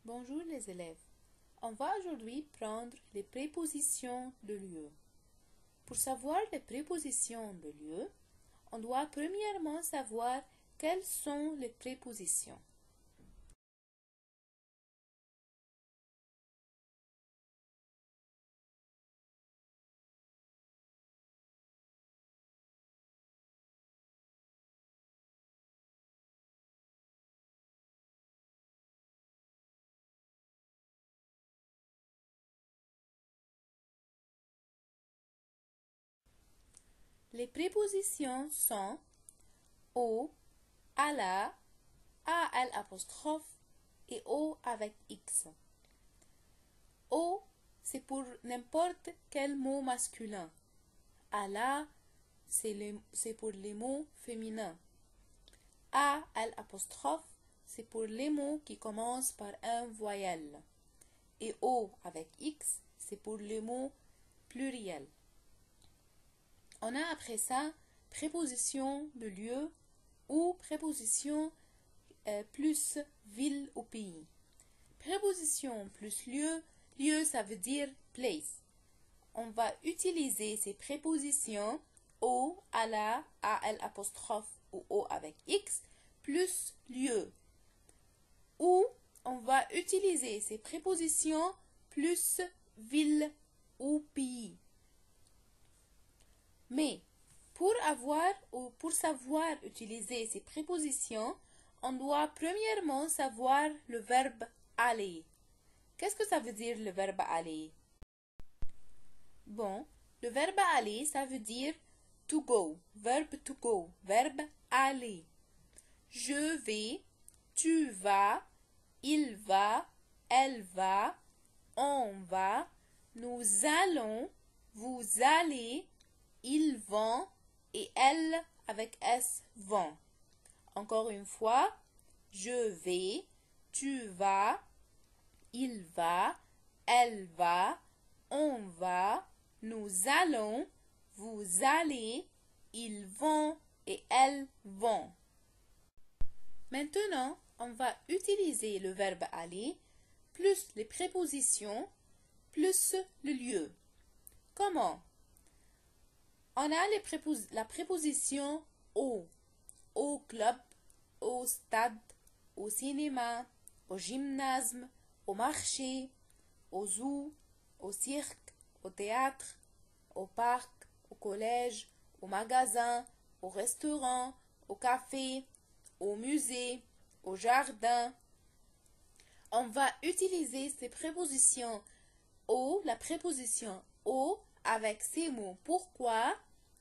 Bonjour les élèves. On va aujourd'hui prendre les prépositions de lieu. Pour savoir les prépositions de lieu, on doit premièrement savoir quelles sont les prépositions. Les prépositions sont au, à la, à l'apostrophe et au avec x. Au, c'est pour n'importe quel mot masculin. À la, c'est pour les mots féminins. À l'apostrophe, c'est pour les mots qui commencent par un voyelle. Et O avec X, c'est pour les mots pluriels. On a après ça préposition de lieu ou préposition plus ville ou pays. Préposition plus lieu, lieu ça veut dire place. On va utiliser ces prépositions au, à la, à l'apostrophe ou au avec X plus lieu. Ou on va utiliser ces prépositions plus ville ou pays. Mais pour avoir ou pour savoir utiliser ces prépositions, on doit premièrement savoir le verbe aller. Qu'est-ce que ça veut dire le verbe aller? Bon, le verbe aller, ça veut dire to go, verbe to go, verbe aller. Je vais, tu vas, il va, elle va, on va, nous allons, vous allez, ils vont et elles avec S vont. Encore une fois, je vais, tu vas, il va, elle va, on va, nous allons, vous allez, ils vont et elles vont. Maintenant, on va utiliser le verbe aller plus les prépositions plus le lieu. Comment? On a la préposition au club, au stade, au cinéma, au gymnase, au marché, au zoo, au cirque, au théâtre, au parc, au collège, au magasin, au restaurant, au café, au musée, au jardin. On va utiliser ces prépositions la préposition au avec ces mots. Pourquoi?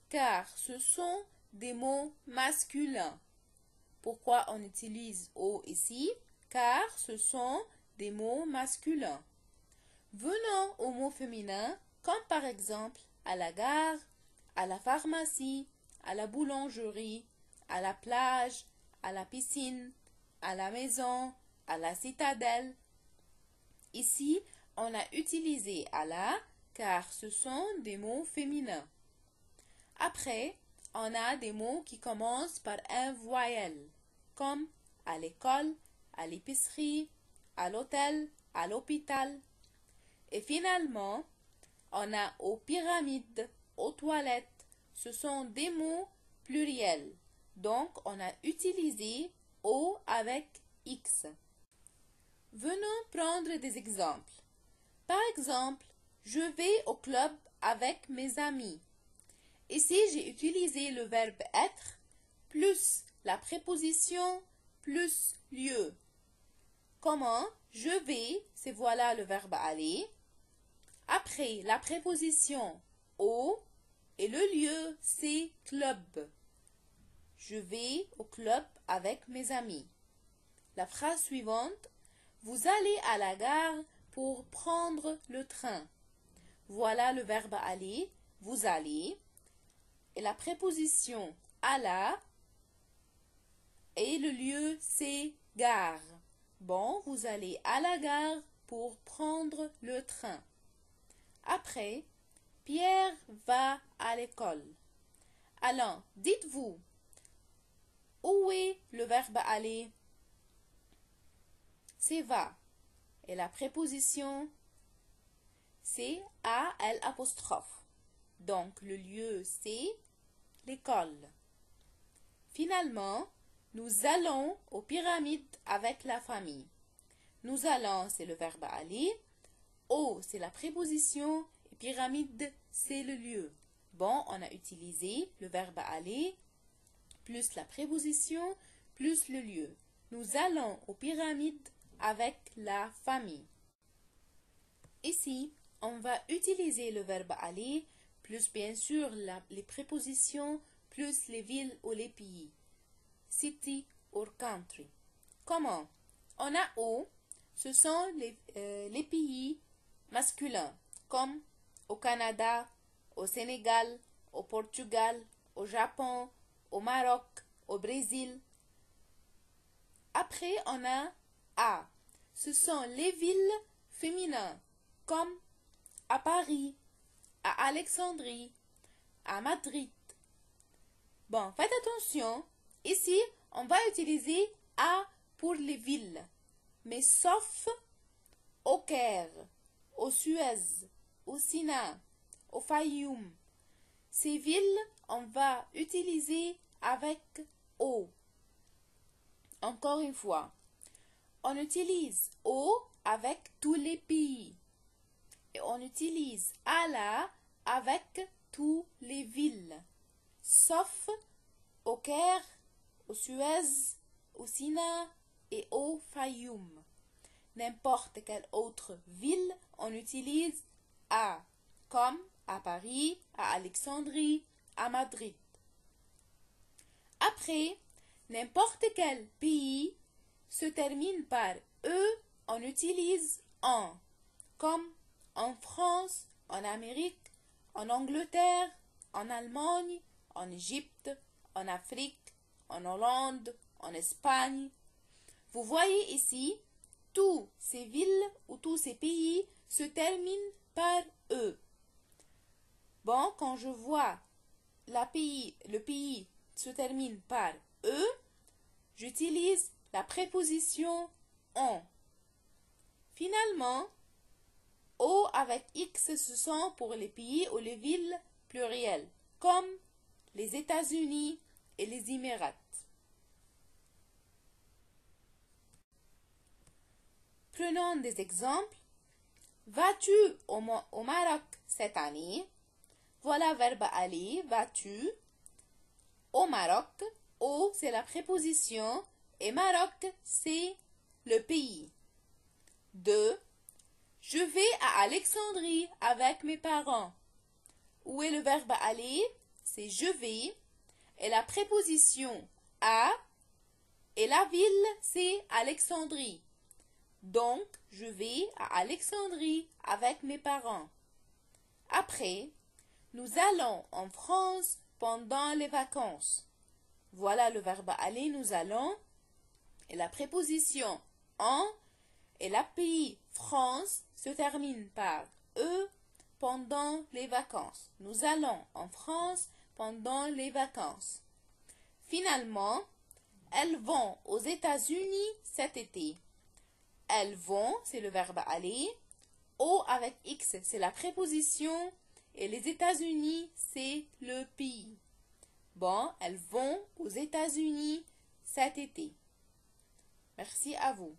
Car ce sont des mots masculins. Pourquoi on utilise au ici? Car ce sont des mots masculins. Venons aux mots féminins, comme par exemple à la gare, à la pharmacie, à la boulangerie, à la plage, à la piscine, à la maison, à la citadelle. Ici, on a utilisé à la car ce sont des mots féminins. Après, on a des mots qui commencent par un voyelle, comme à l'école, à l'épicerie, à l'hôtel, à l'hôpital. Et finalement, on a aux pyramides, aux toilettes. Ce sont des mots pluriels. Donc, on a utilisé au avec X. Venons prendre des exemples. Par exemple, je vais au club avec mes amis. Ici, j'ai utilisé le verbe être plus la préposition plus lieu. Comment? Je vais, c'est voilà le verbe aller. Après, la préposition au et le lieu, c'est club. Je vais au club avec mes amis. La phrase suivante, vous allez à la gare pour prendre le train. Voilà le verbe aller, vous allez. Et la préposition à la et le lieu, c'est gare. Bon, vous allez à la gare pour prendre le train. Après, Pierre va à l'école. Alors, dites-vous, où est le verbe aller? C'est va. et la préposition c'est A-L apostrophe. Donc, le lieu, c'est l'école. Finalement, nous allons aux pyramides avec la famille. Nous allons, c'est le verbe aller. Au, c'est la préposition. Et pyramide, c'est le lieu. Bon, on a utilisé le verbe aller, plus la préposition, plus le lieu. Nous allons aux pyramides avec la famille. Ici, on va utiliser le verbe aller, plus bien sûr les prépositions, plus les villes ou les pays. City or country. Comment? On a au, ce sont les pays masculins, comme au Canada, au Sénégal, au Portugal, au Japon, au Maroc, au Brésil. Après, on a à. Ce sont les villes féminines, comme à Paris, à Alexandrie, à Madrid. Bon, faites attention. Ici, on va utiliser à pour les villes, mais sauf au Caire, au Suez, au Sina, au Fayoum. Ces villes, on va utiliser avec au. Encore une fois, on utilise au avec tous les pays. Et on utilise Allah avec toutes les villes, sauf au Caire, au Suez, au Sina et au Fayoum. N'importe quelle autre ville, on utilise à, comme à Paris, à Alexandrie, à Madrid. Après, n'importe quel pays se termine par E, on utilise en, comme en France, en Amérique, en Angleterre, en Allemagne, en Égypte, en Afrique, en Hollande, en Espagne. Vous voyez ici, tous ces villes ou tous ces pays se terminent par E. Bon, quand je vois le pays se termine par E, j'utilise la préposition en. Finalement, O avec X, ce sont pour les pays ou les villes plurielles, comme les États-Unis et les Émirats. Prenons des exemples. Vas-tu au Maroc cette année? Voilà verbe aller, vas-tu au Maroc. Au, c'est la préposition et Maroc, c'est le pays. 2. Je vais à Alexandrie avec mes parents. Où est le verbe aller? C'est je vais. Et la préposition à et la ville, c'est Alexandrie. Donc, je vais à Alexandrie avec mes parents. Après, nous allons en France pendant les vacances. Voilà le verbe aller, nous allons. Et la préposition en et la pays France se termine par E pendant les vacances. Nous allons en France pendant les vacances. Finalement, elles vont aux États-Unis cet été. Elles vont, c'est le verbe aller. O avec X, c'est la préposition. Et les États-Unis, c'est le pays. Bon, elles vont aux États-Unis cet été. Merci à vous.